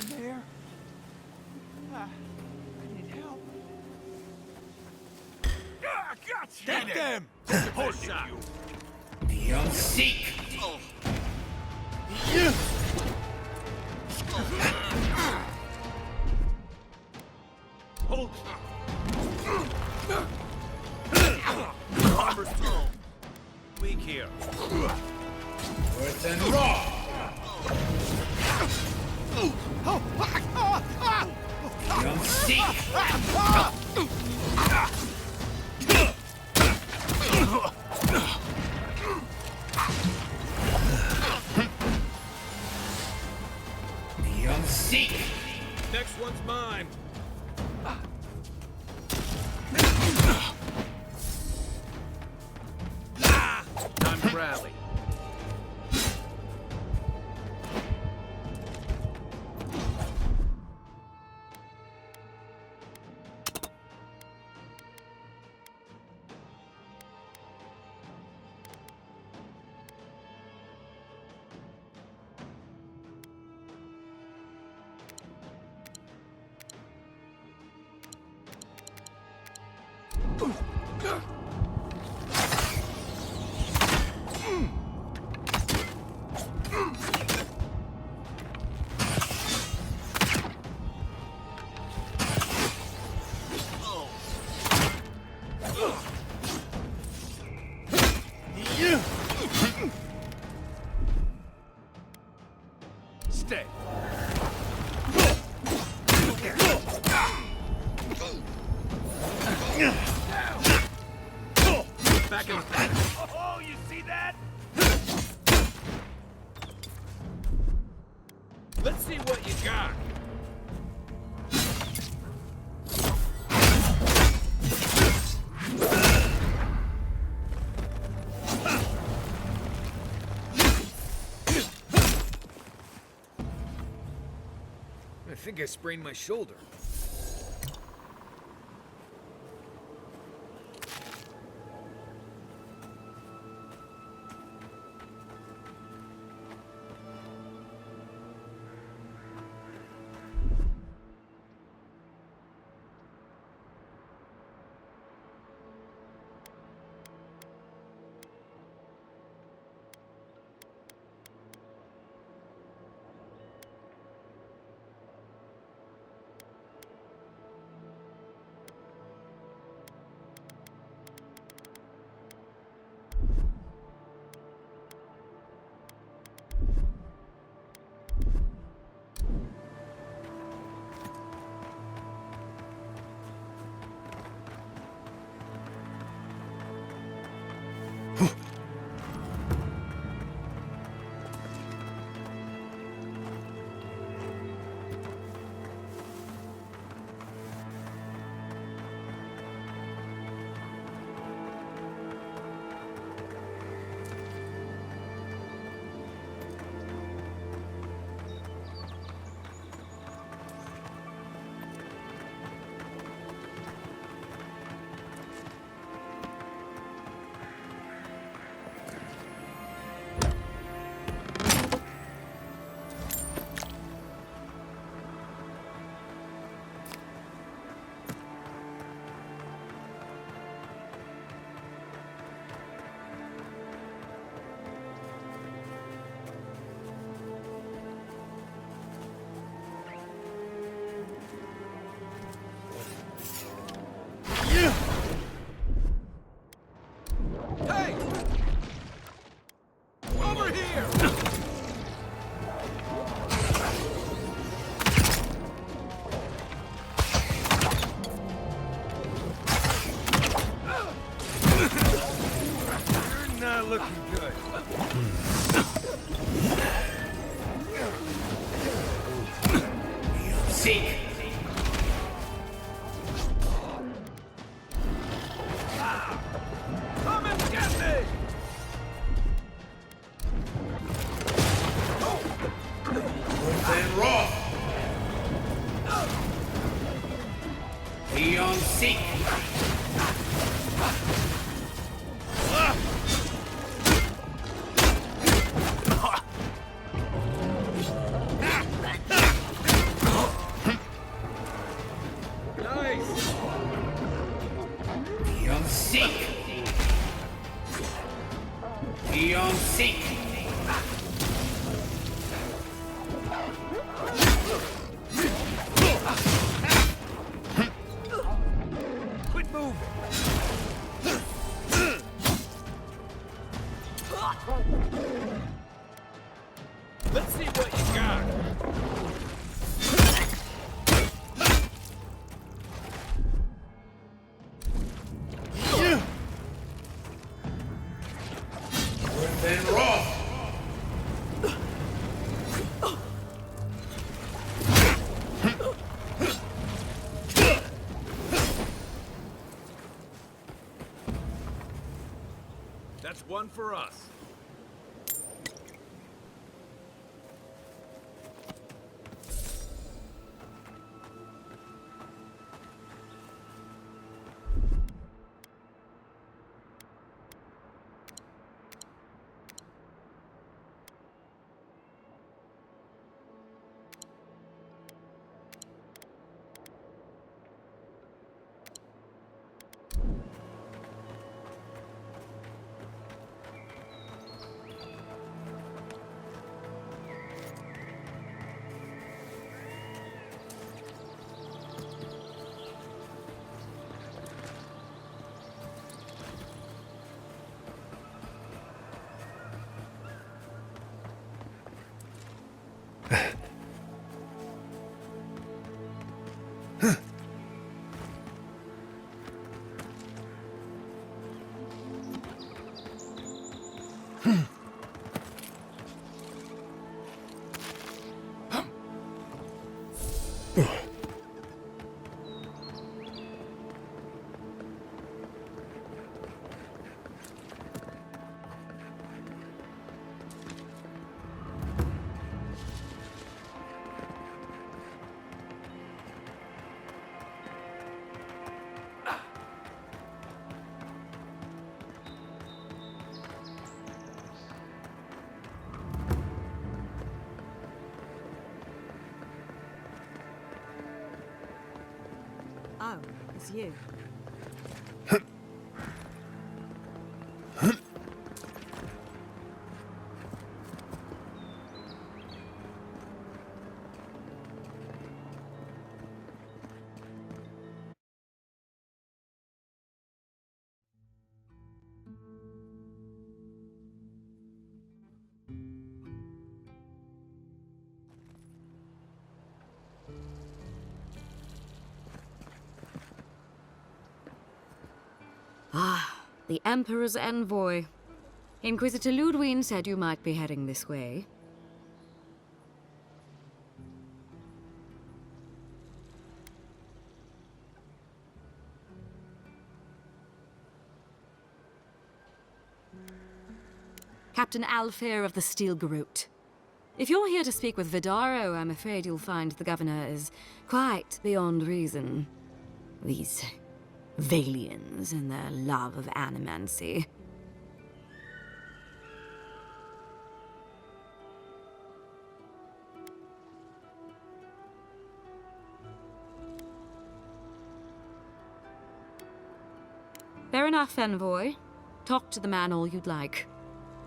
There? I need help. Gotcha! Get them! Hold you! Beyond seek! Hold! Armor's thrown. Weak here. Worth and raw! Beyond seek! Beyond seek! Next one's mine. Time to rally. Stay. back in the back. Oh, you see that? Let's see what you got. I think I sprained my shoulder. Hey! Over here! You're not looking good. Seek. Come and get me! And raw. Beyond seek. Nice! Beyond seek. Beyond seek. Quit moving! Let's see what you got. And raw. That's one for us. Oh, it's you. Ah, the Emperor's envoy. Inquisitor Ludwig said you might be heading this way. Captain Alfair of the Steel Garrote. If you're here to speak with Vidaro, I'm afraid you'll find the governor is quite beyond reason. These Valians and their love of animancy. Fair enough, envoy. Talk to the man all you'd like.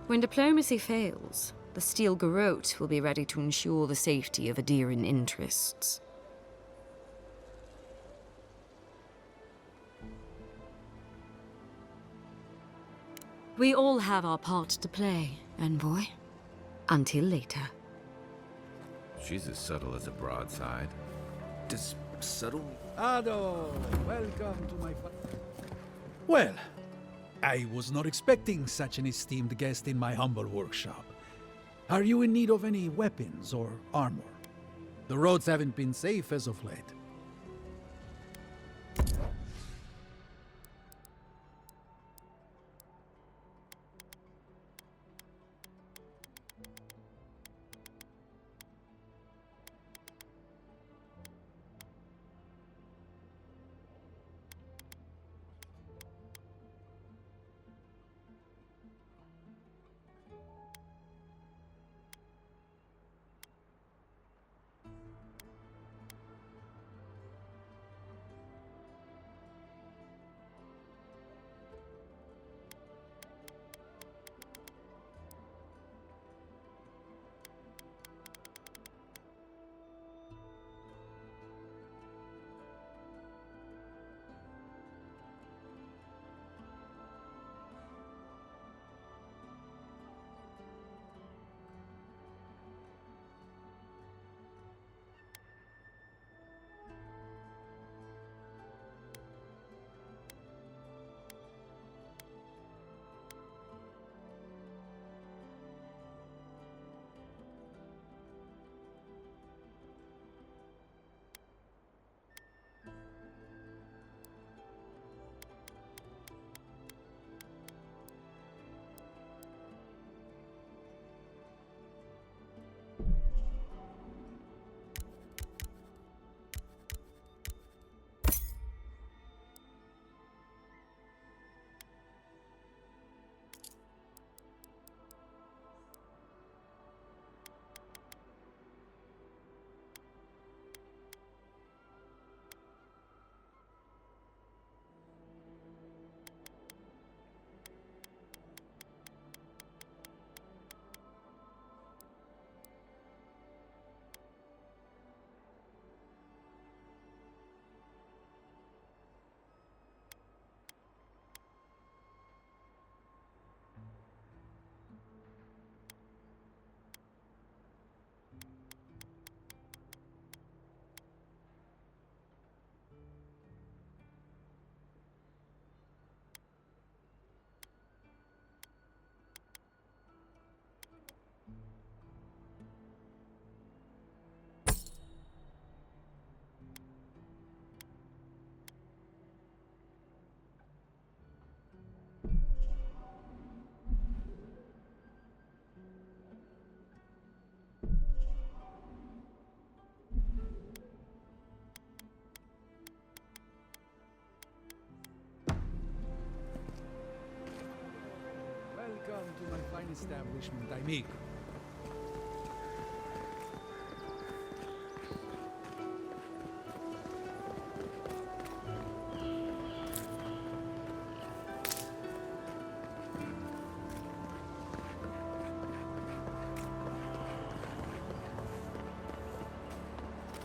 When diplomacy fails, the Steel Garrote will be ready to ensure the safety of Adiran interests. We all have our part to play, envoy. Until later. She's as subtle as a broadside. Does subtle... Ado, welcome to my Well, I was not expecting such an esteemed guest in my humble workshop. Are you in need of any weapons or armor? The roads haven't been safe as of late. Welcome to my fine establishment, amigo.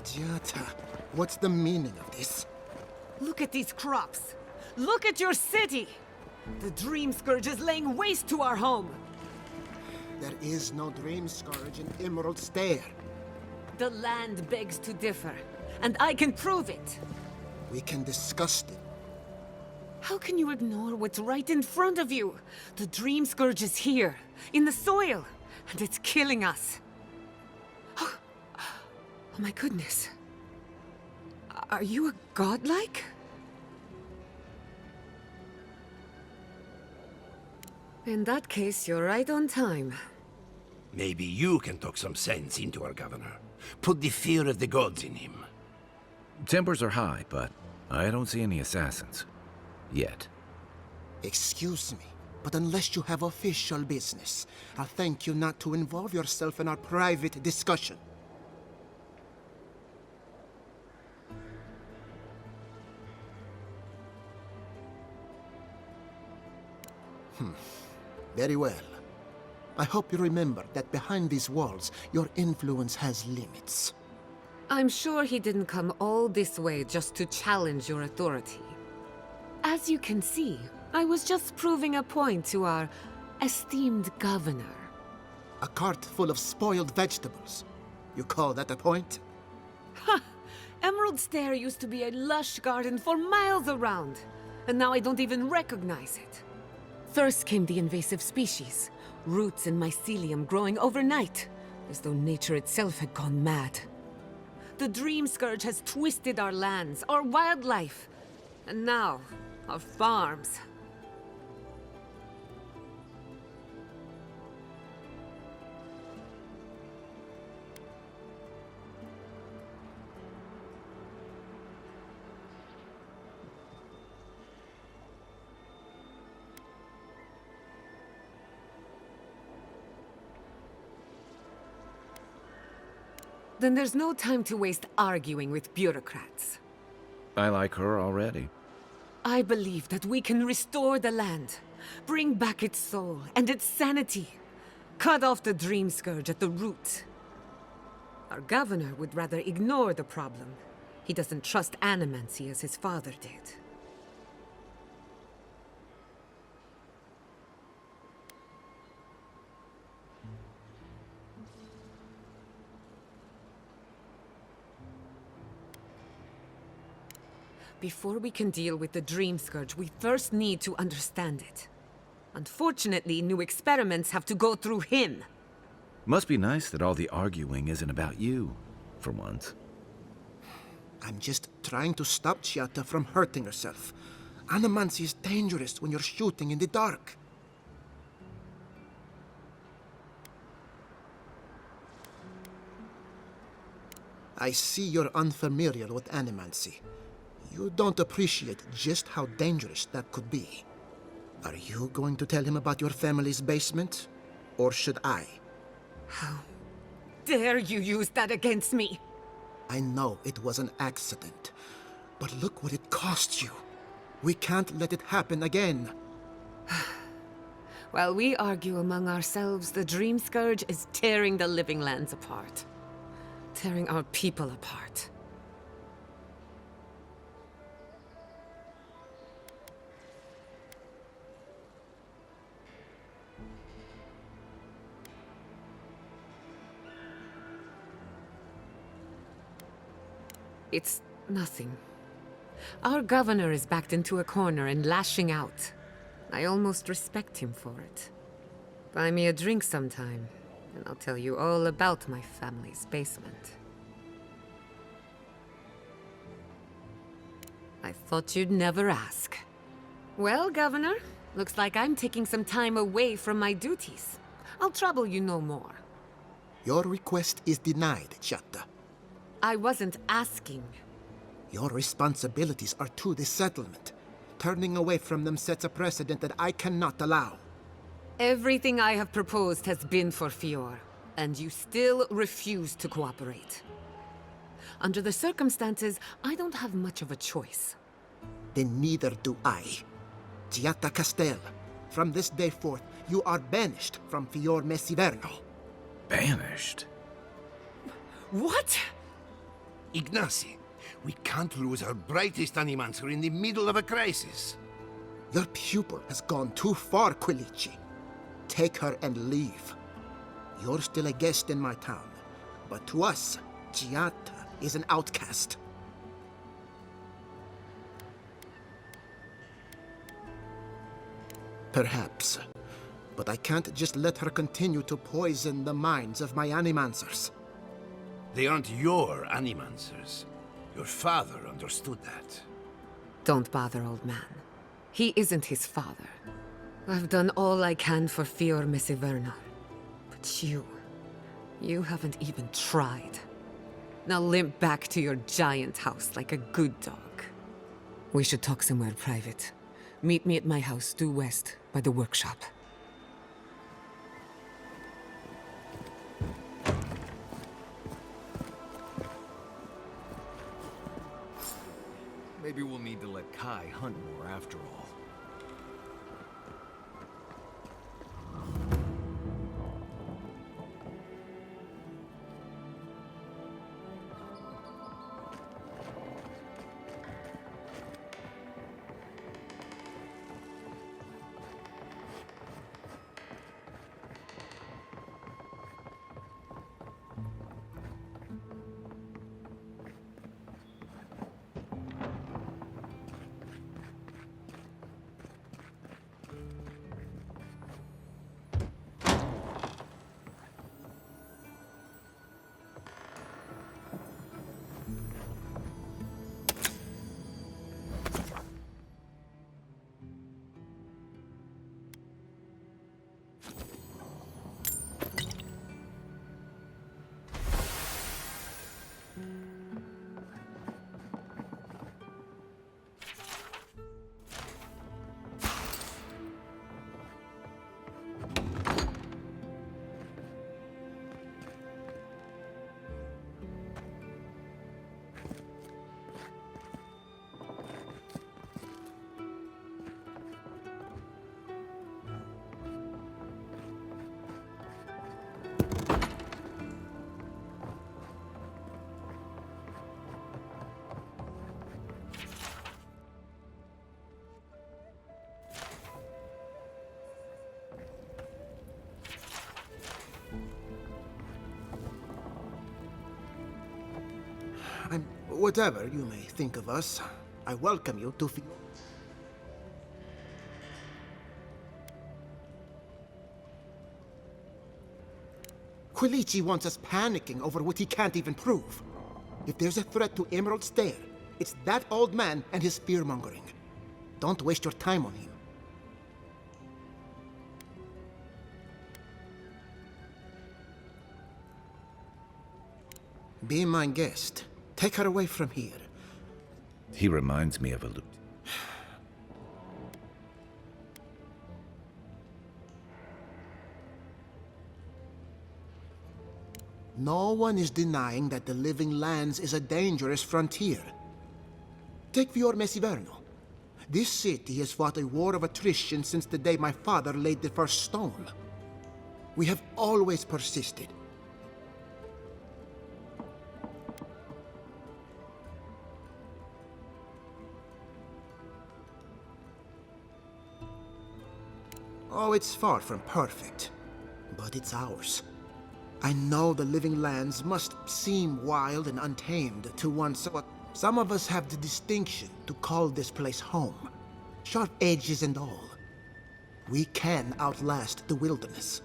Jata, what's the meaning of this? Look at these crops. Look at your city. The Dream Scourge is laying waste to our home. There is no Dream Scourge in Emerald Stair. The land begs to differ, and I can prove it. We can discuss it. How can you ignore what's right in front of you? The Dream Scourge is here, in the soil, and it's killing us. Oh my goodness. Are you a godlike? In that case, you're right on time. Maybe you can talk some sense into our governor. Put the fear of the gods in him. Tempers are high, but I don't see any assassins. Yet. Excuse me, but unless you have official business, I'll thank you not to involve yourself in our private discussion. Very well. I hope you remember that behind these walls, your influence has limits. I'm sure he didn't come all this way just to challenge your authority. As you can see, I was just proving a point to our esteemed governor. A cart full of spoiled vegetables. You call that a point? Emerald Stair used to be a lush garden for miles around, and now I don't even recognize it. First came the invasive species, roots and mycelium growing overnight, as though nature itself had gone mad. The Dream Scourge has twisted our lands, our wildlife, and now, our farms. Then there's no time to waste arguing with bureaucrats. I like her already. I believe that we can restore the land, bring back its soul and its sanity, cut off the Dream Scourge at the root. Our governor would rather ignore the problem. He doesn't trust animancy as his father did. Before we can deal with the Dream Scourge, we first need to understand it. Unfortunately, new experiments have to go through him. Must be nice that all the arguing isn't about you, for once. I'm just trying to stop Chiata from hurting herself. Animancy is dangerous when you're shooting in the dark. I see you're unfamiliar with animancy. You don't appreciate just how dangerous that could be. Are you going to tell him about your family's basement? Or should I? How dare you use that against me? I know it was an accident, but look what it cost you. We can't let it happen again. While we argue among ourselves, the Dream Scourge is tearing the living lands apart. Tearing our people apart. It's nothing. Our governor is backed into a corner and lashing out. I almost respect him for it. Buy me a drink sometime, and I'll tell you all about my family's basement. I thought you'd never ask. Well, Governor, looks like I'm taking some time away from my duties. I'll trouble you no more. Your request is denied, Chatta. I wasn't asking. Your responsibilities are to the settlement. Turning away from them sets a precedent that I cannot allow. Everything I have proposed has been for Fior, and you still refuse to cooperate. Under the circumstances, I don't have much of a choice. Then neither do I. Giatta Castel, from this day forth, you are banished from Fior Messiverno. Banished? What? Ignacy, we can't lose our brightest animancer in the middle of a crisis. Your pupil has gone too far, Quilici. Take her and leave. You're still a guest in my town, but to us, Giatta is an outcast. Perhaps, but I can't just let her continue to poison the minds of my animancers. They aren't your animancers. Your father understood that. Don't bother, old man. He isn't his father. I've done all I can for Fior Messiverno. But you haven't even tried. Now limp back to your giant house like a good dog. We should talk somewhere private. Meet me at my house due west by the workshop. Maybe we'll need to let Kai hunt more after all. Whatever you may think of us, I welcome you to Quilici wants us panicking over what he can't even prove. If there's a threat to Emerald Stair, it's that old man and his fear-mongering. Don't waste your time on him. Be my guest. Take her away from here. He reminds me of a loot. No one is denying that the Living Lands is a dangerous frontier. Take Fior Messiverno. This city has fought a war of attrition since the day my father laid the first stone. We have always persisted. Oh, it's far from perfect, but it's ours. I know the Living Lands must seem wild and untamed to one, but some of us have the distinction to call this place home. Sharp edges and all. We can outlast the wilderness.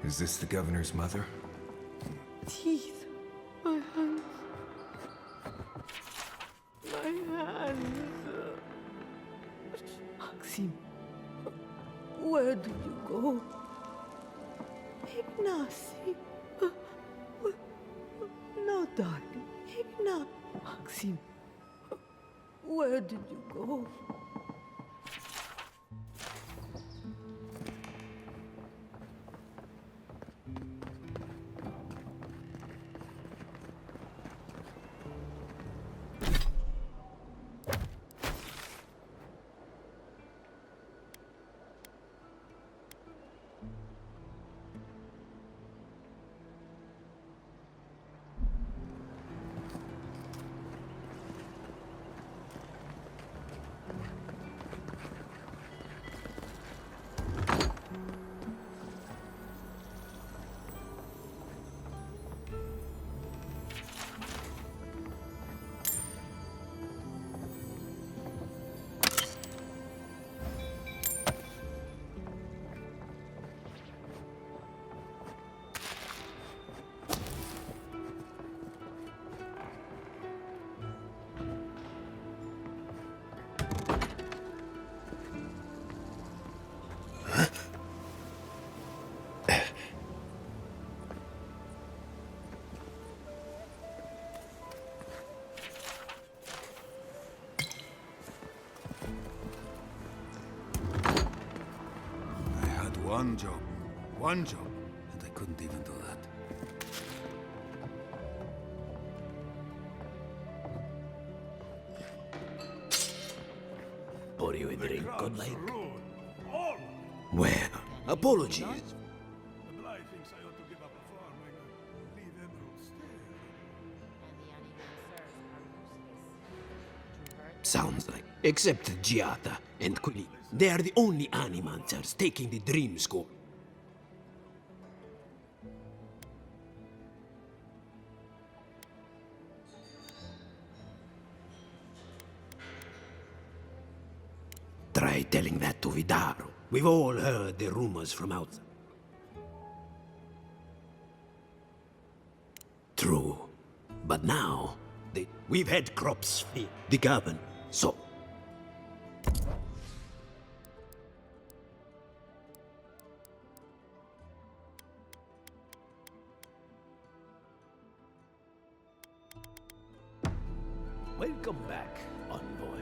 Is this the governor's mother? Teeth. My hands. My hands. Maxim, where do you go? Ignacy. No, darling. Maxim, where did you go? One job, and I couldn't even do that. Pour you a drink, good like? Well, apologies. Sounds like. Except Giata and Quilly. They are the only animancers taking the Dream School. Try telling that to Vidaro. We've all heard the rumors from outside. True. But now, we've had crops feed the governor, so... Welcome back, envoy.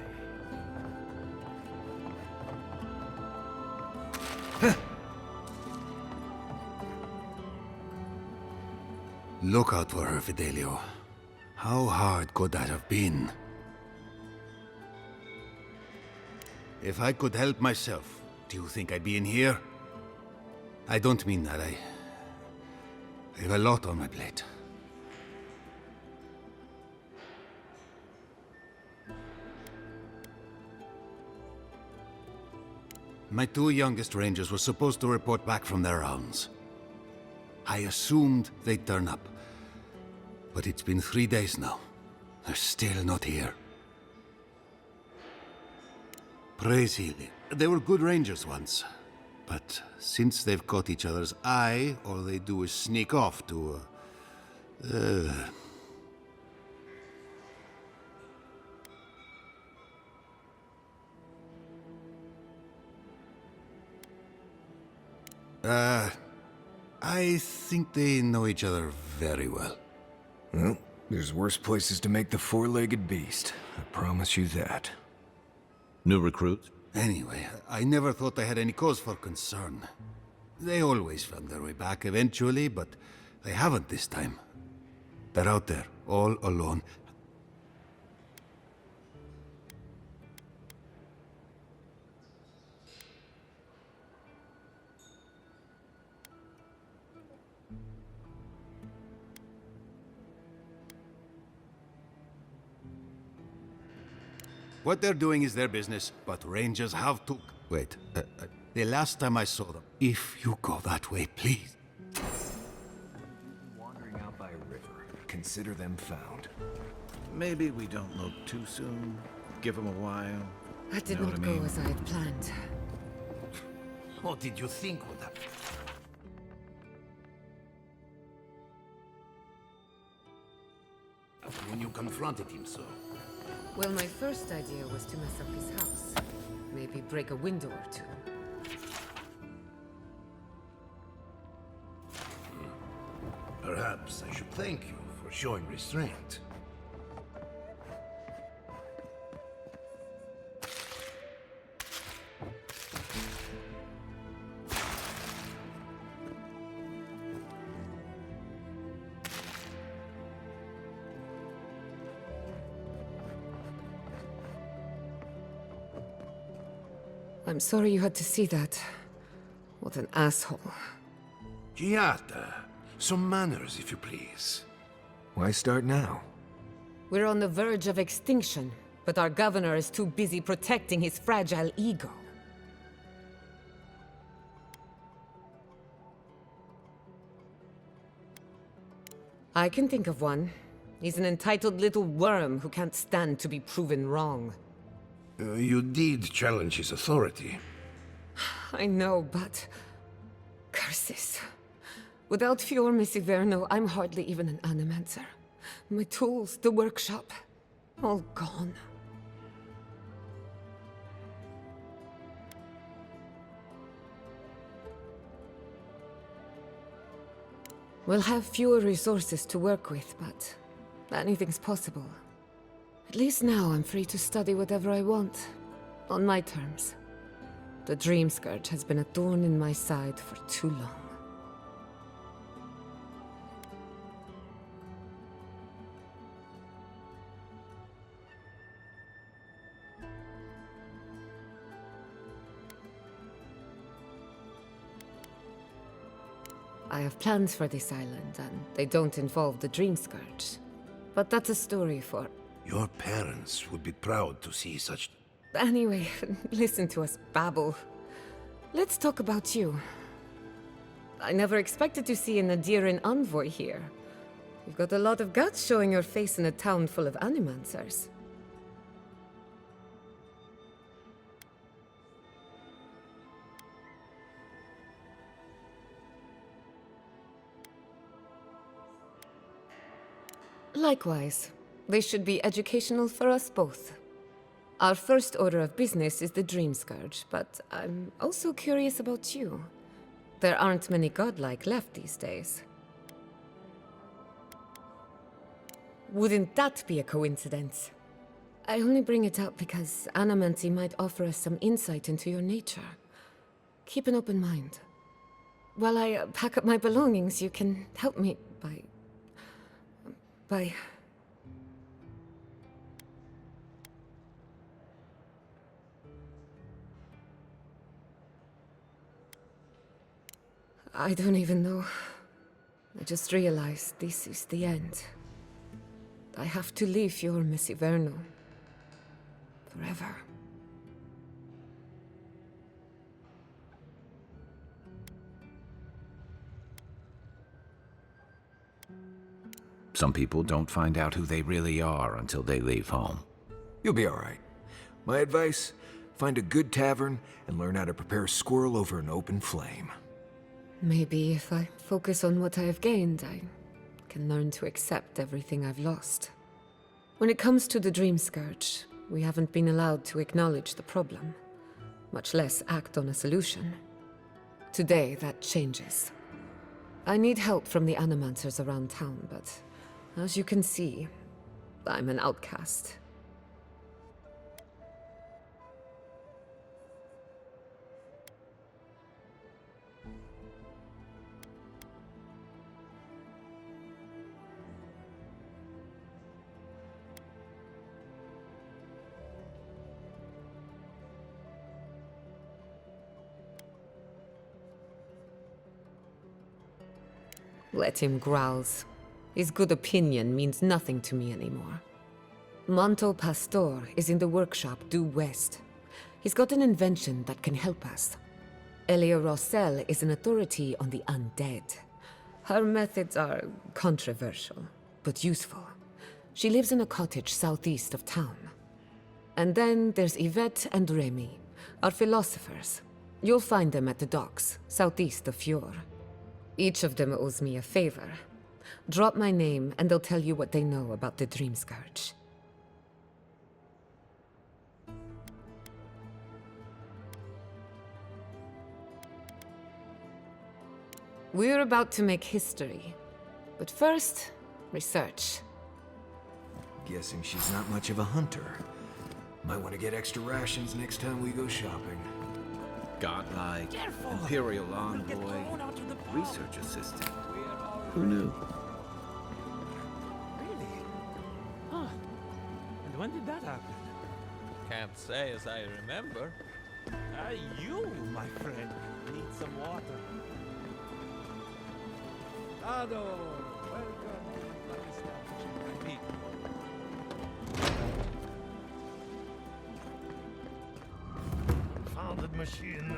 Look out for her, Fidelio. How hard could that have been? If I could help myself, do you think I'd be in here? I don't mean that. I have a lot on my plate. My two youngest rangers were supposed to report back from their rounds. I assumed they'd turn up. But it's been 3 days now. They're still not here. Praise Healy. They were good rangers once. But since they've caught each other's eye, all they do is sneak off to... I think they know each other very well. Well, there's worse places to make the four-legged beast. I promise you that. New recruits? Anyway, I never thought I had any cause for concern. They always found their way back eventually, but they haven't this time. They're out there, all alone. What they're doing is their business, but Rangers have to... Wait, the last time I saw them... If you go that way, please. Wandering out by a river. Consider them found. Maybe we don't look too soon. Give them a while. That did Know not what I go mean? as I had planned. What did you think would happen? when you confronted him so? Well, my first idea was to mess up his house. Maybe break a window or two. Perhaps I should thank you for showing restraint. I'm sorry you had to see that. What an asshole. Giata, some manners, if you please. Why start now? We're on the verge of extinction, but our governor is too busy protecting his fragile ego. I can think of one. He's an entitled little worm who can't stand to be proven wrong. You did challenge his authority. I know, but... curses. Without Fior Messiverno, I'm hardly even an animancer. My tools, the workshop, all gone. We'll have fewer resources to work with, but anything's possible. At least now I'm free to study whatever I want, on my terms. The Dream Scourge has been a thorn in my side for too long. I have plans for this island, and they don't involve the Dream Scourge. But that's a story for... Your parents would be proud to see such... Anyway, listen to us babble. Let's talk about you. I never expected to see an Nadiran envoy here. You've got a lot of guts showing your face in a town full of animancers. Likewise. They should be educational for us both. Our first order of business is the Dream Scourge, but I'm also curious about you. There aren't many godlike left these days. Wouldn't that be a coincidence? I only bring it up because animancy might offer us some insight into your nature. Keep an open mind. While I pack up my belongings, you can help me by... I don't even know. I just realized this is the end. I have to leave your Messiverno. Forever. Some people don't find out who they really are until they leave home. You'll be all right. My advice, find a good tavern and learn how to prepare a squirrel over an open flame. Maybe if I focus on what I have gained, I can learn to accept everything I've lost. When it comes to the Dream Scourge, we haven't been allowed to acknowledge the problem, much less act on a solution. Today, that changes. I need help from the animancers around town, but as you can see, I'm an outcast. Let him grouse. His good opinion means nothing to me anymore. Manto Pastor is in the workshop due west. He's got an invention that can help us. Elia Rossell is an authority on the undead. Her methods are controversial, but useful. She lives in a cottage southeast of town. And then there's Yvette and Remy, our philosophers. You'll find them at the docks, southeast of Fjord. Each of them owes me a favor. Drop my name, and they'll tell you what they know about the Dream Scourge. We're about to make history. But first, research. Guessing she's not much of a hunter. Might want to get extra rations next time we go shopping. Godlike, Imperial envoy, research assistant. Who knew? Really? Huh. And when did that happen? Can't say as I remember. You, my friend, need some water. Ado, welcome to my establishment, my people. Founded machine.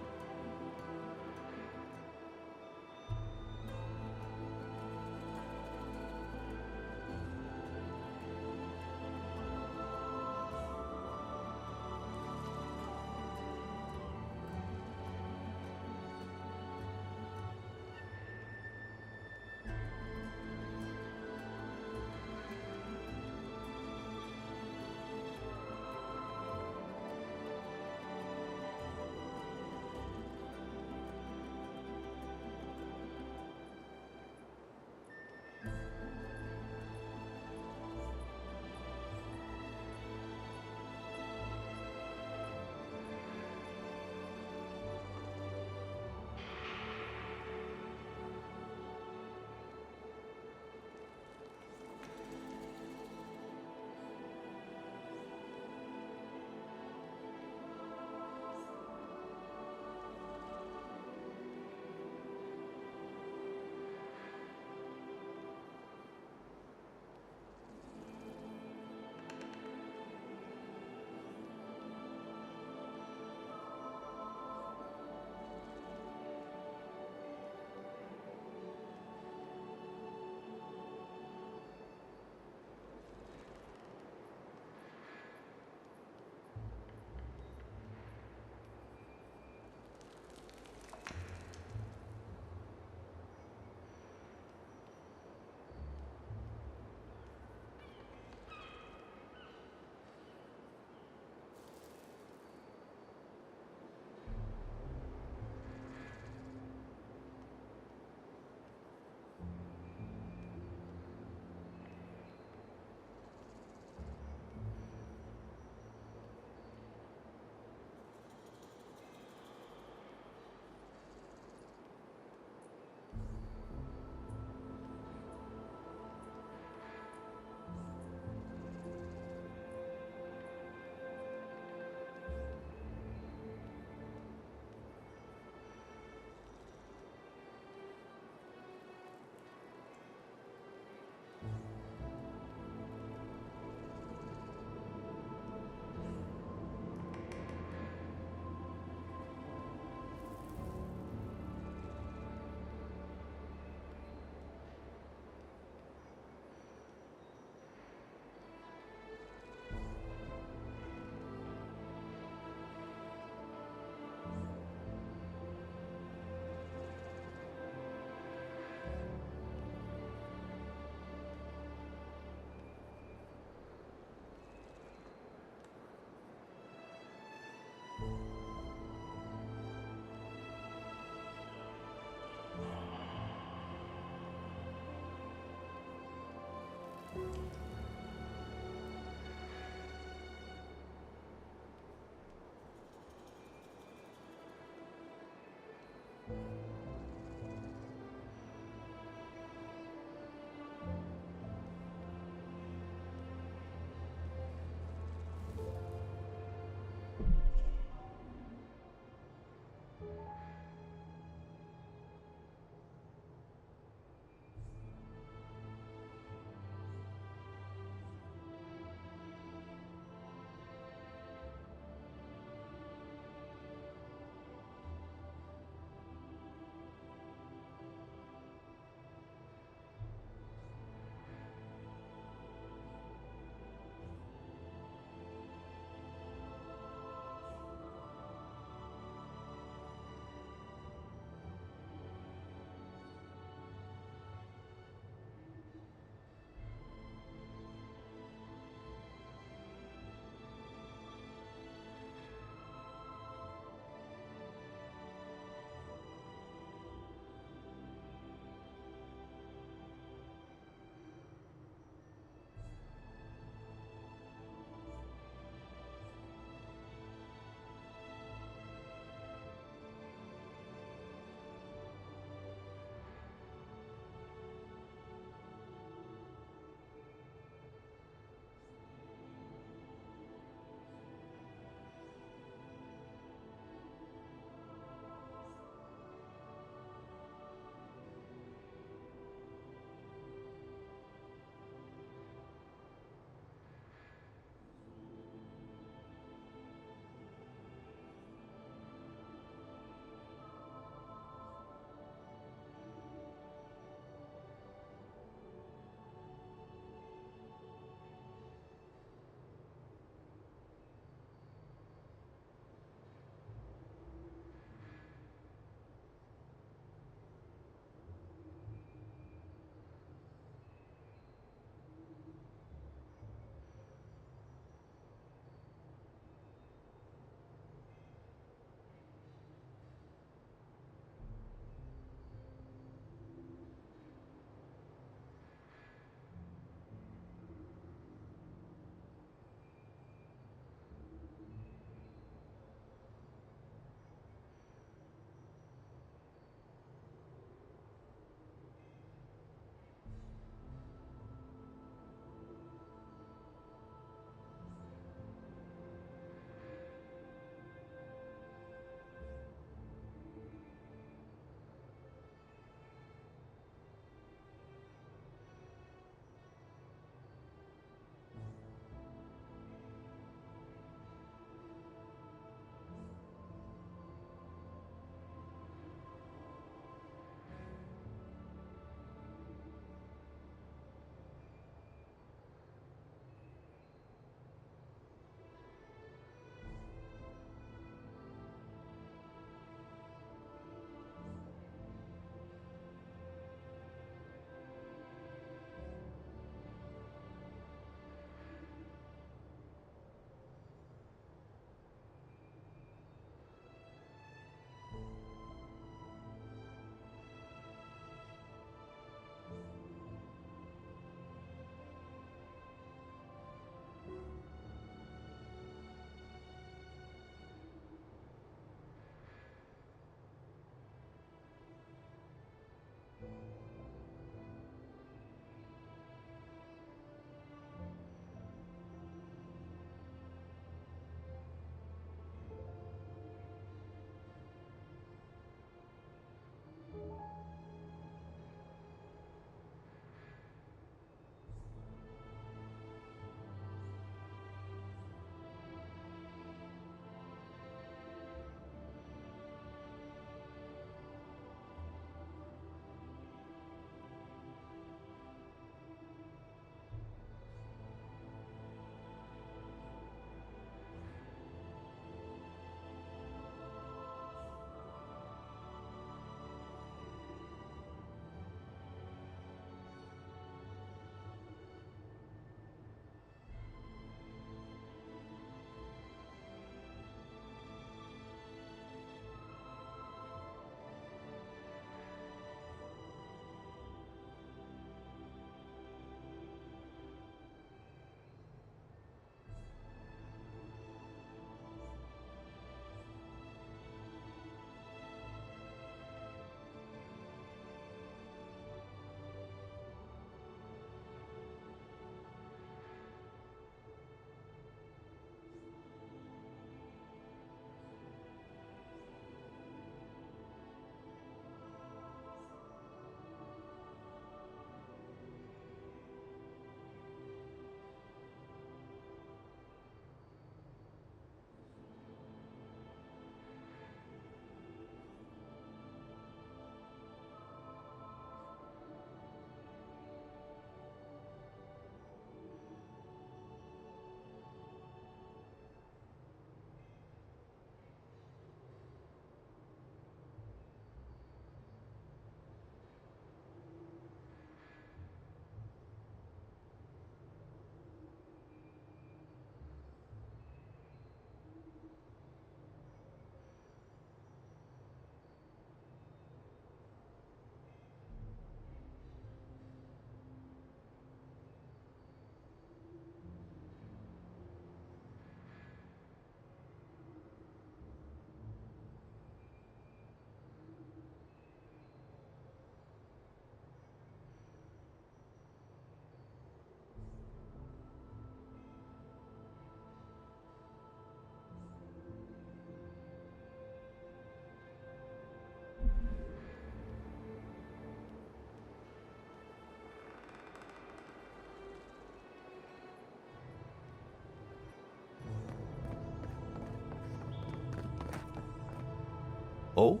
Oh,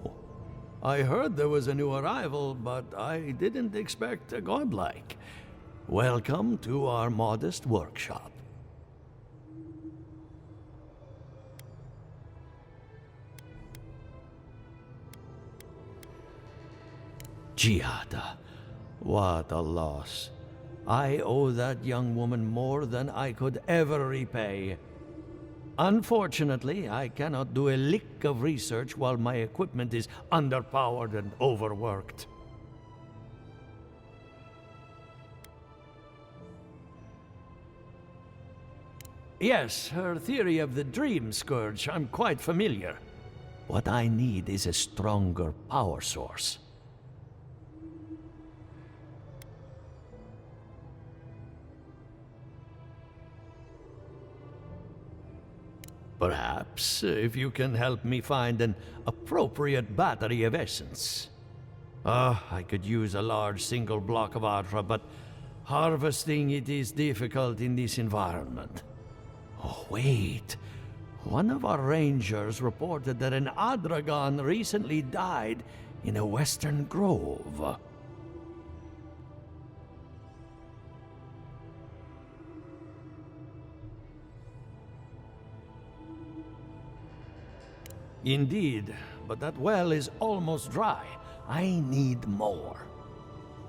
I heard there was a new arrival, but I didn't expect a godlike. Welcome to our modest workshop. Giada, what a loss. I owe that young woman more than I could ever repay. Unfortunately, I cannot do a lick of research while my equipment is underpowered and overworked. Yes, her theory of the dream scourge, I'm quite familiar. What I need is a stronger power source. Perhaps, if you can help me find an appropriate battery of essence. I could use a large single block of Atra, but harvesting it is difficult in this environment. Oh, wait. One of our rangers reported that an Adragon recently died in a western grove. Indeed, but that well is almost dry. I need more.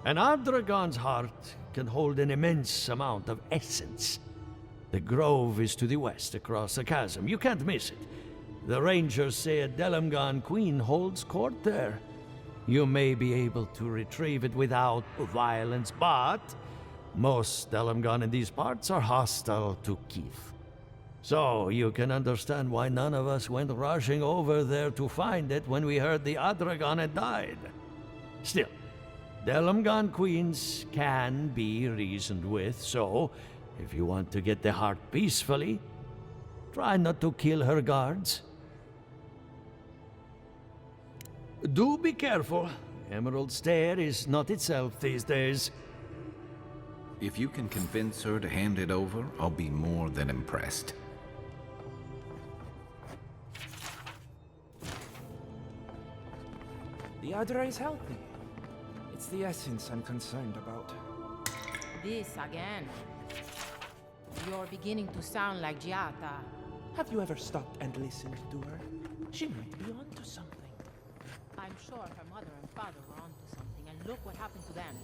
An Adragon's heart can hold an immense amount of essence. The grove is to the west, across the chasm. You can't miss it. The rangers say a Delamgan queen holds court there. You may be able to retrieve it without violence, but most Delamgan in these parts are hostile to Keith. So you can understand why none of us went rushing over there to find it when we heard the Adragon had died. Still, Delamgan queens can be reasoned with, so if you want to get the heart peacefully, try not to kill her guards. Do be careful. Emerald Stair is not itself these days. If you can convince her to hand it over, I'll be more than impressed. The Adra is healthy. It's the essence I'm concerned about. This again. You're beginning to sound like Giata. Have you ever stopped and listened to her? She might be onto something. I'm sure her mother and father were onto something, and look what happened to them.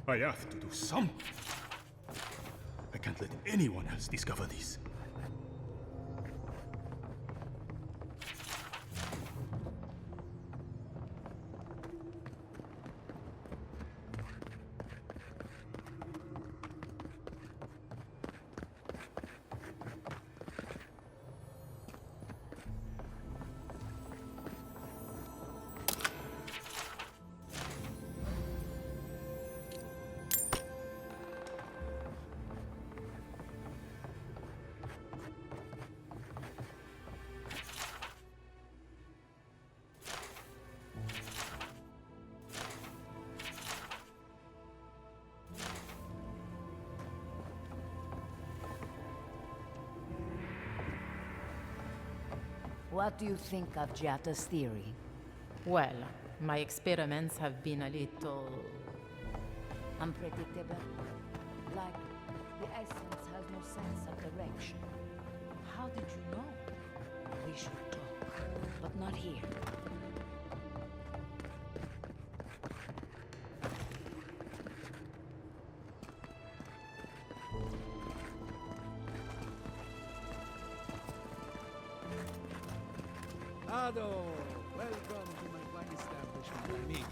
I have to do something. I can't let anyone else discover this. What do you think of Giata's theory? Well, my experiments have been a little... unpredictable? Like, the essence has no sense of direction. How did you know? We should talk, but not here. Ado, welcome to my fine establishment, I mean.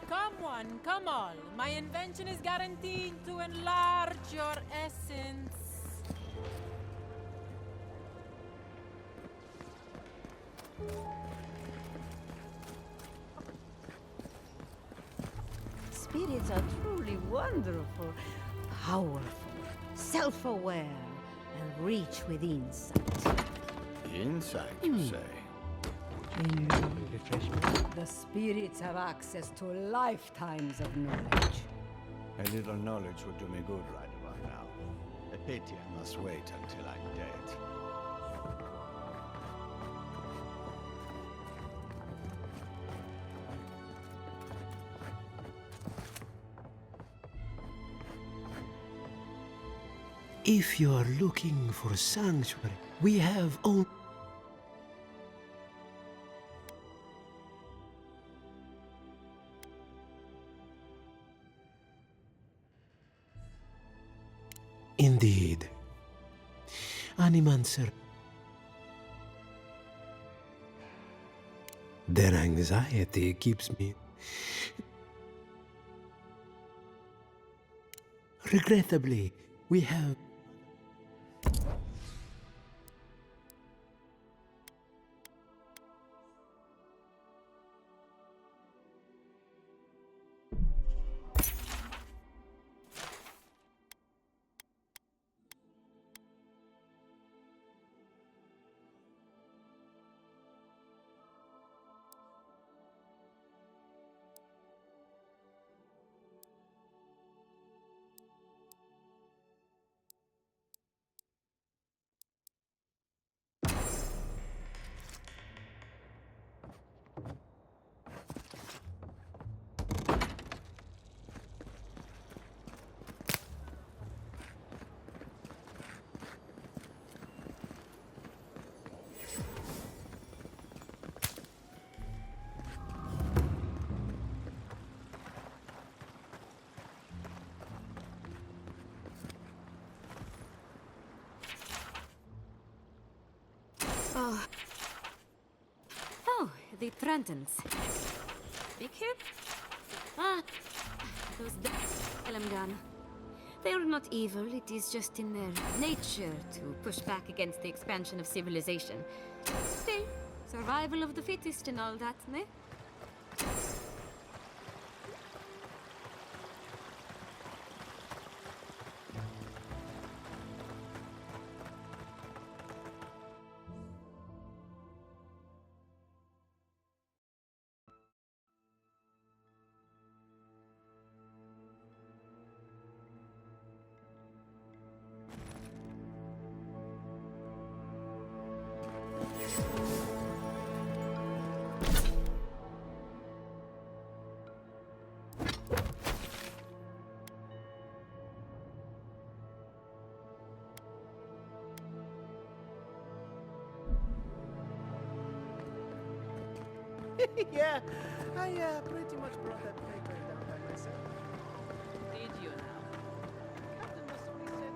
Come one, come all. My invention is guaranteed to enlarge your essence. Spirits are truly wonderful, powerful. self-aware, and reach with insight. Insight, you say? The spirits have access to lifetimes of knowledge. A little knowledge would do me good right about now. A pity I must wait until I'm dead. If you are looking for sanctuary, we have only... Indeed. Animancer. Their anxiety keeps me... Regrettably, we have... Oh, the Trentons. Big here? Ah, those Elamgan. They are not evil, it is just in their nature to push back against the expansion of civilization. Still, survival of the fittest and all that, ne? Yeah, I pretty much brought that paper down by myself. Did you now? Captain Masoni said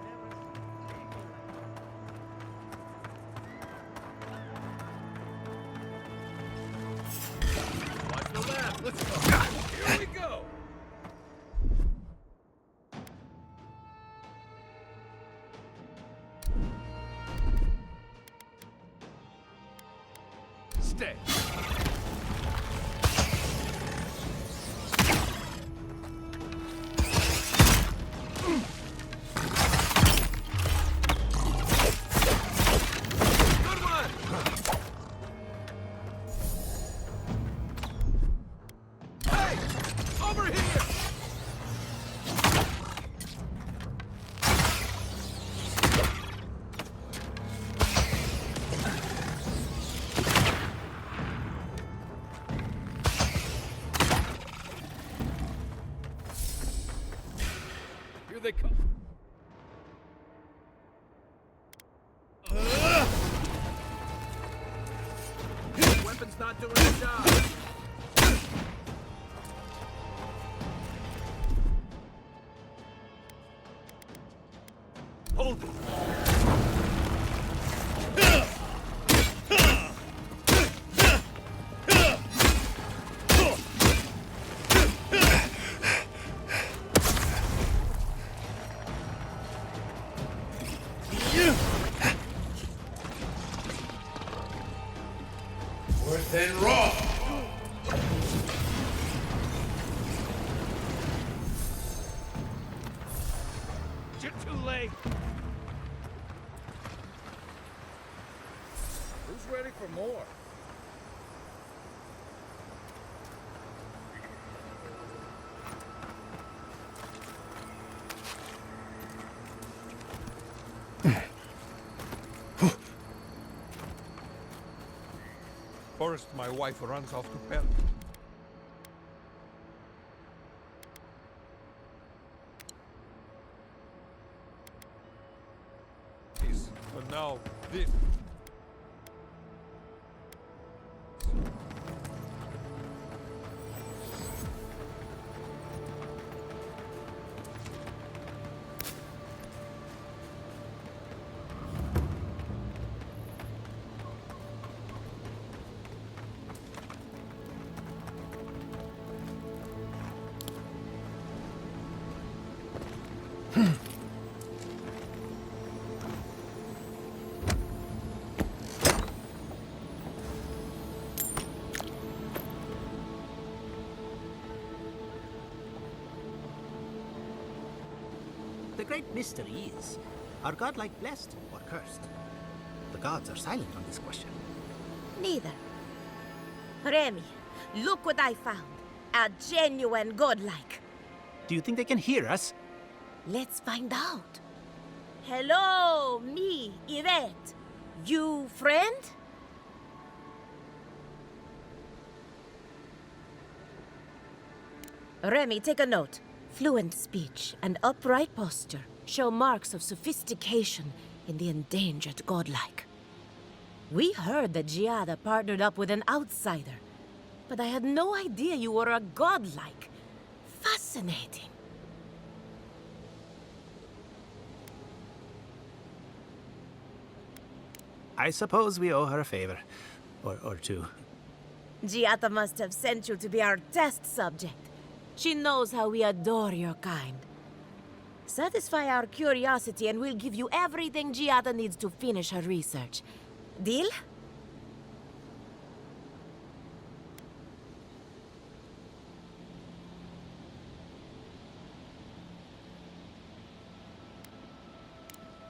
never see anything like that. Watch the left. Let's go. Here we go. Stay. Here they come. Weapon's not doing the job. Hold it. Worse than raw. You're too late. Who's ready for more? First, my wife runs off to bed. But now, this. The great mystery is, are godlike blessed or cursed? The gods are silent on this question. Neither. Remy, look what I found. A genuine godlike. Do you think they can hear us? Let's find out. Hello, me, Yvette. You friend? Remy, take a note. Fluent speech and upright posture show marks of sophistication in the endangered godlike. We heard that Giada partnered up with an outsider, but I had no idea you were a godlike. Fascinating. I suppose we owe her a favor. Or two. Giada must have sent you to be our test subject. She knows how we adore your kind. Satisfy our curiosity and we'll give you everything Giada needs to finish her research. Deal?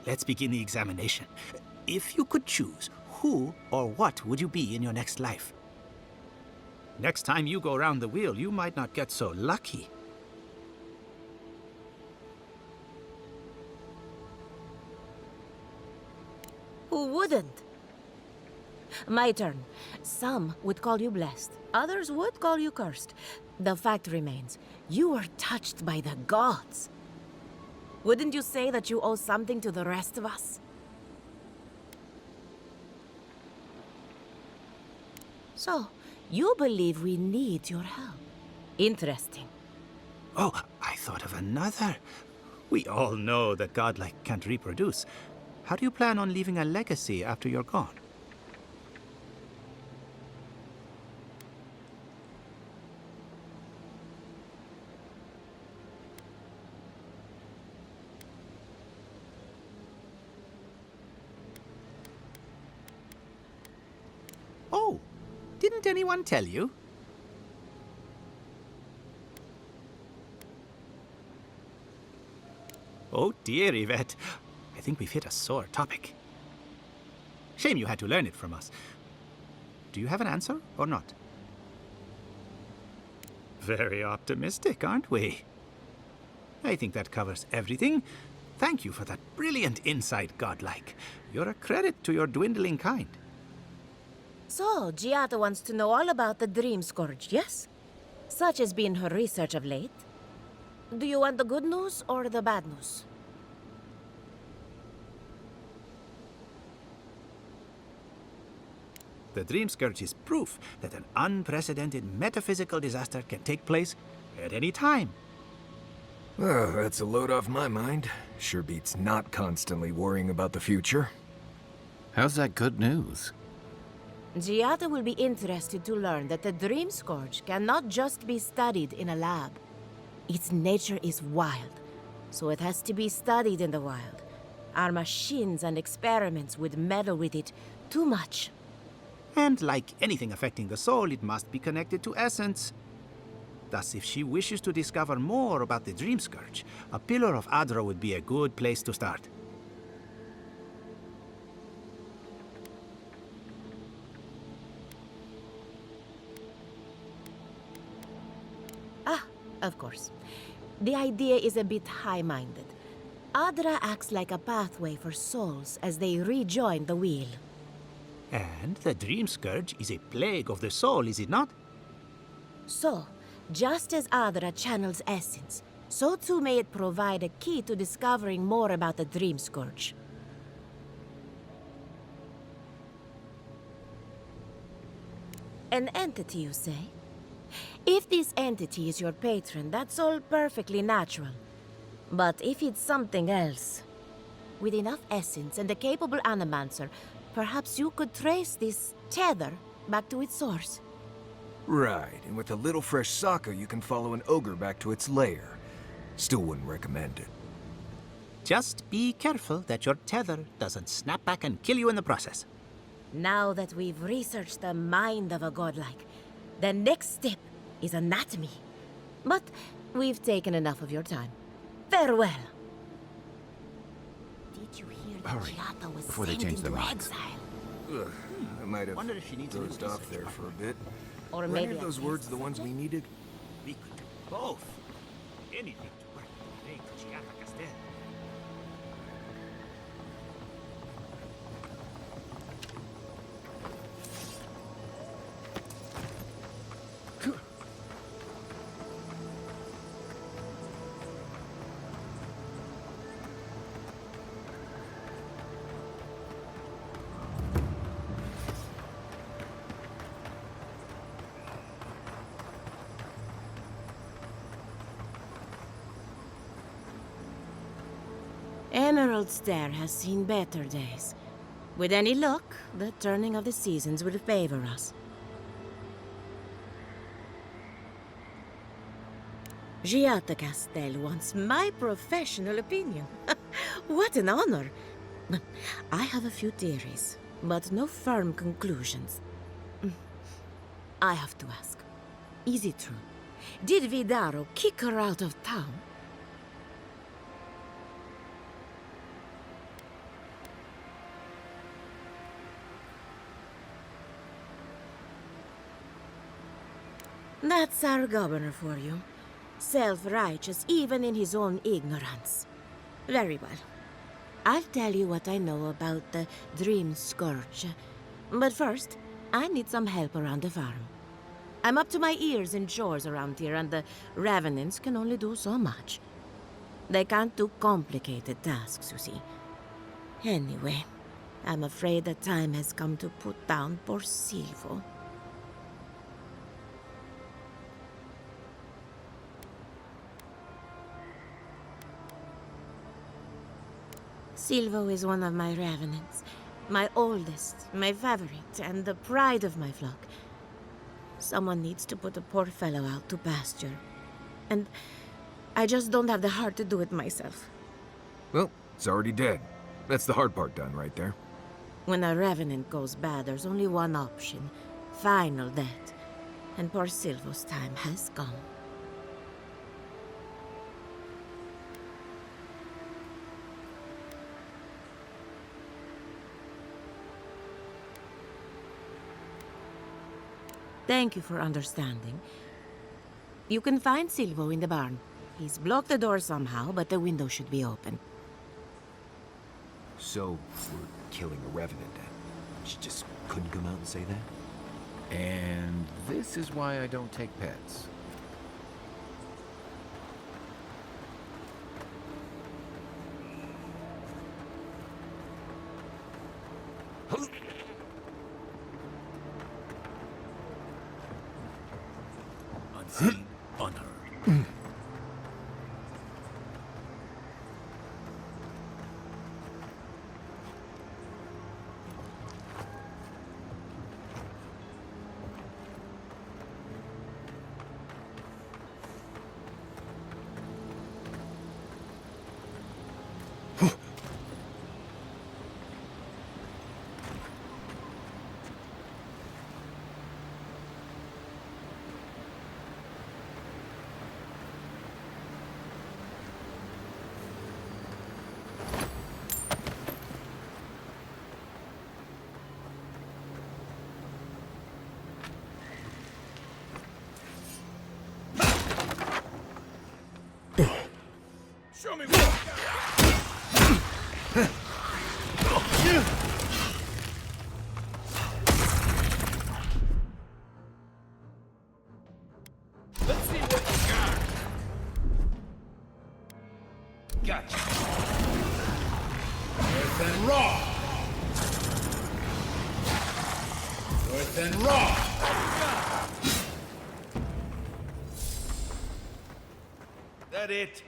Let's begin the examination. If you could choose, who or what would you be in your next life? Next time you go around the wheel, you might not get so lucky. Who wouldn't? My turn. Some would call you blessed. Others would call you cursed. The fact remains, you were touched by the gods. Wouldn't you say that you owe something to the rest of us? So, you believe we need your help. Interesting. Oh, I thought of another. We all know that godlike can't reproduce. How do you plan on leaving a legacy after you're gone? Oh, didn't anyone tell you? Oh dear, Yvette. I think we've hit a sore topic. Shame you had to learn it from us. Do you have an answer or not? Very optimistic, aren't we? I think that covers everything. Thank you for that brilliant insight, godlike. You're a credit to your dwindling kind. So, Giada wants to know all about the Dream Scourge, yes? Such has been her research of late. Do you want the good news or the bad news? The Dream Scourge is proof that an unprecedented metaphysical disaster can take place at any time. Well, that's a load off my mind. Sure beats not constantly worrying about the future. How's that good news? Giada will be interested to learn that the Dream Scourge cannot just be studied in a lab. Its nature is wild, so it has to be studied in the wild. Our machines and experiments would meddle with it too much. And like anything affecting the soul, it must be connected to essence. Thus, if she wishes to discover more about the Dream Scourge, a Pillar of Adra would be a good place to start. Ah, of course. The idea is a bit high-minded. Adra acts like a pathway for souls as they rejoin the wheel. And the Dream Scourge is a plague of the soul, is it not? So, just as Adra channels essence, so too may it provide a key to discovering more about the Dream Scourge. An entity, you say? If this entity is your patron, that's all perfectly natural. But if it's something else, with enough essence and a capable animancer, perhaps you could trace this tether back to its source. Right, and with a little fresh sake, you can follow an ogre back to its lair. Still wouldn't recommend it. Just be careful that your tether doesn't snap back and kill you in the process. Now that we've researched the mind of a godlike, the next step is anatomy. But we've taken enough of your time. Farewell. Did you hear that Hurry, Giata was before they sent change their into minds. exile? Ugh, I might have Wonder if she needs a new dozed off research there partner. for a bit. Or Were any maybe of a those words the ones we needed? We could do both. Anything to work the way to Giata Castel. Emerald Stair has seen better days. With any luck, the turning of the seasons will favor us. Giata Castel wants my professional opinion. What an honor! I have a few theories, but no firm conclusions. I have to ask, is it true? Did Vidaro kick her out of town? That's our governor for you. Self-righteous even in his own ignorance. Very well. I'll tell you what I know about the Dream Scourge. But first, I need some help around the farm. I'm up to my ears in chores around here, and the Revenants can only do so much. They can't do complicated tasks, you see. Anyway, I'm afraid the time has come to put down poor Silvo. Silvo is one of my Revenants. My oldest, my favorite, and the pride of my flock. Someone needs to put a poor fellow out to pasture. And I just don't have the heart to do it myself. Well, it's already dead. That's the hard part done right there. When a Revenant goes bad, there's only one option. Final death. And poor Silvo's time has come. Thank you for understanding. You can find Silvo in the barn. He's blocked the door somehow, but the window should be open. So, we're killing a revenant then? She just couldn't come out and say that? And this is why I don't take pets. Unseen, unheard. Show me what you got. Let's see what you got. Gotcha. Earth and raw. Earth and raw. That it?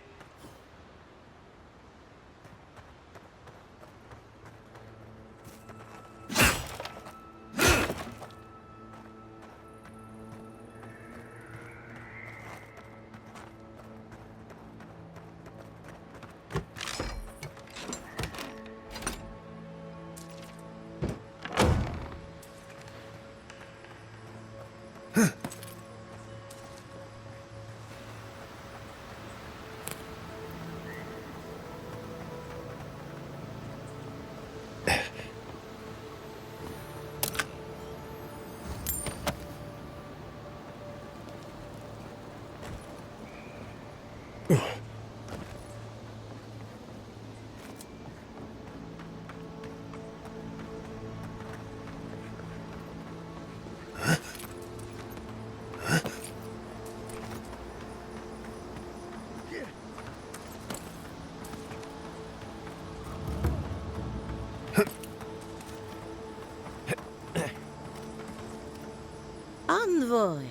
Envoy,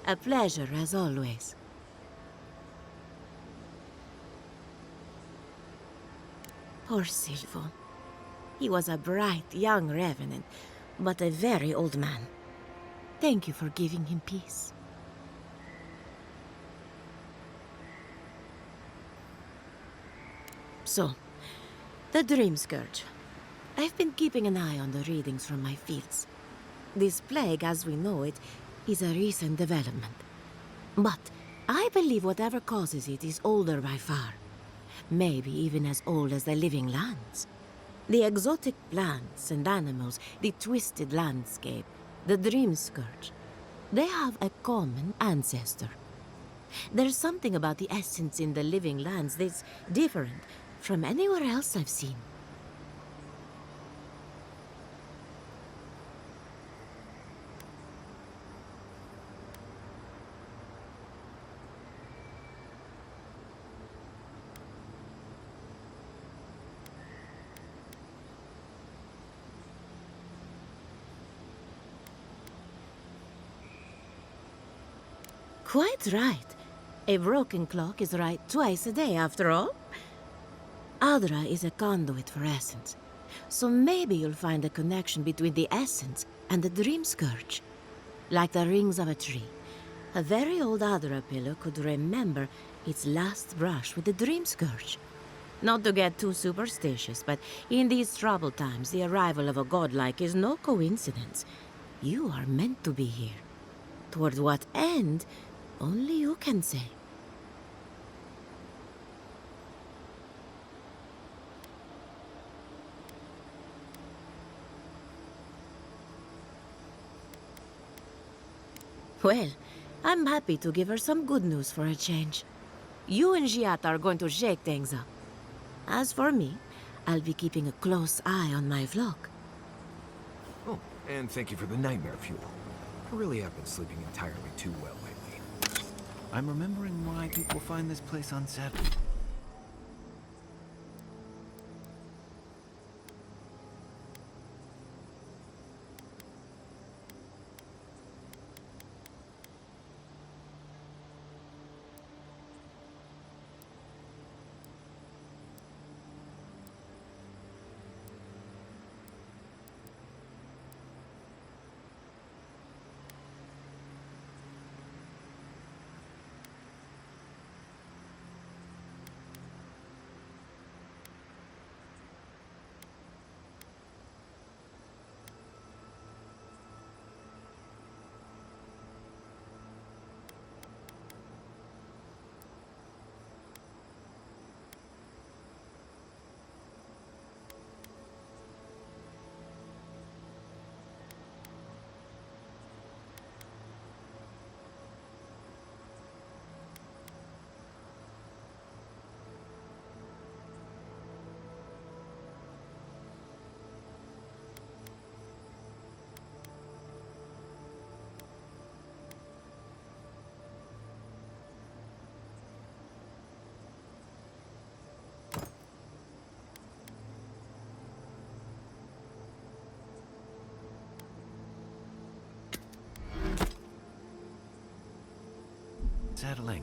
a pleasure as always. Poor Silvo. He was a bright young revenant, but a very old man. Thank you for giving him peace. So, the Dream Scourge. I've been keeping an eye on the readings from my fields. This plague, as we know it, is a recent development. But I believe whatever causes it is older by far. Maybe even as old as the living lands. The exotic plants and animals, the twisted landscape, the Dream Scourge. They have a common ancestor. There's something about the essence in the living lands that's different from anywhere else I've seen. Quite right. A broken clock is right twice a day, after all. Adra is a conduit for essence. So maybe you'll find a connection between the essence and the Dream Scourge. Like the rings of a tree. A very old Adra pillar could remember its last brush with the Dream Scourge. Not to get too superstitious, but in these troubled times, the arrival of a godlike is no coincidence. You are meant to be here. Toward what end, only you can say. Well, I'm happy to give her some good news for a change. You and Giata are going to shake things up. As for me, I'll be keeping a close eye on my flock. Oh, and thank you for the nightmare fuel. I really have been sleeping entirely too well lately. I'm remembering why people find this place unsettling. unsettling.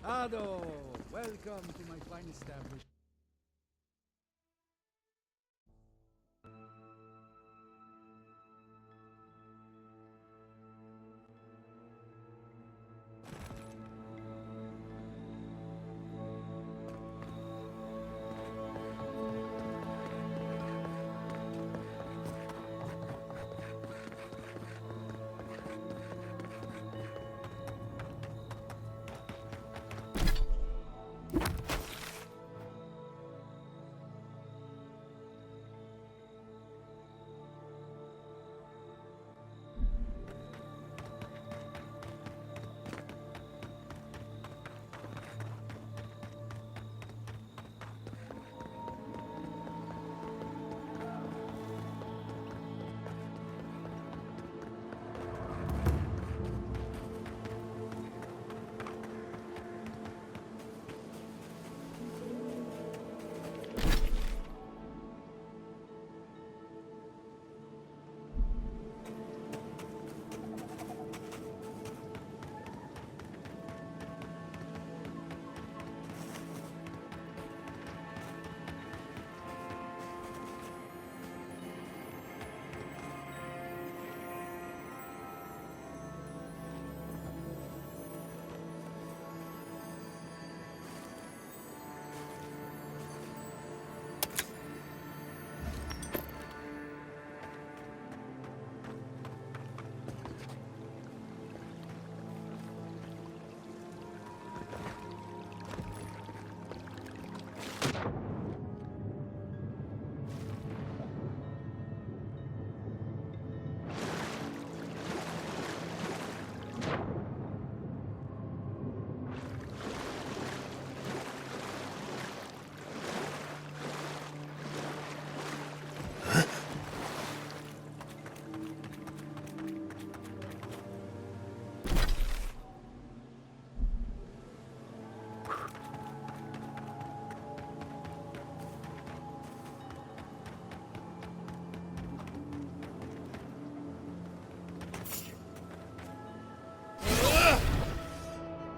Ado, welcome to my fine establishment.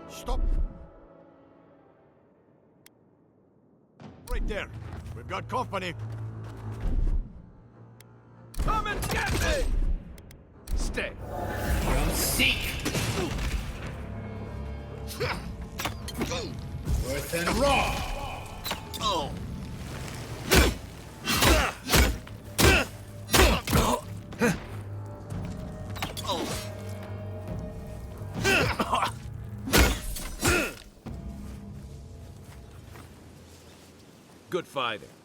Stop! Right there. We've got company. Come and get me! Stay. You'll seek. Worth and raw. Oh. fighting.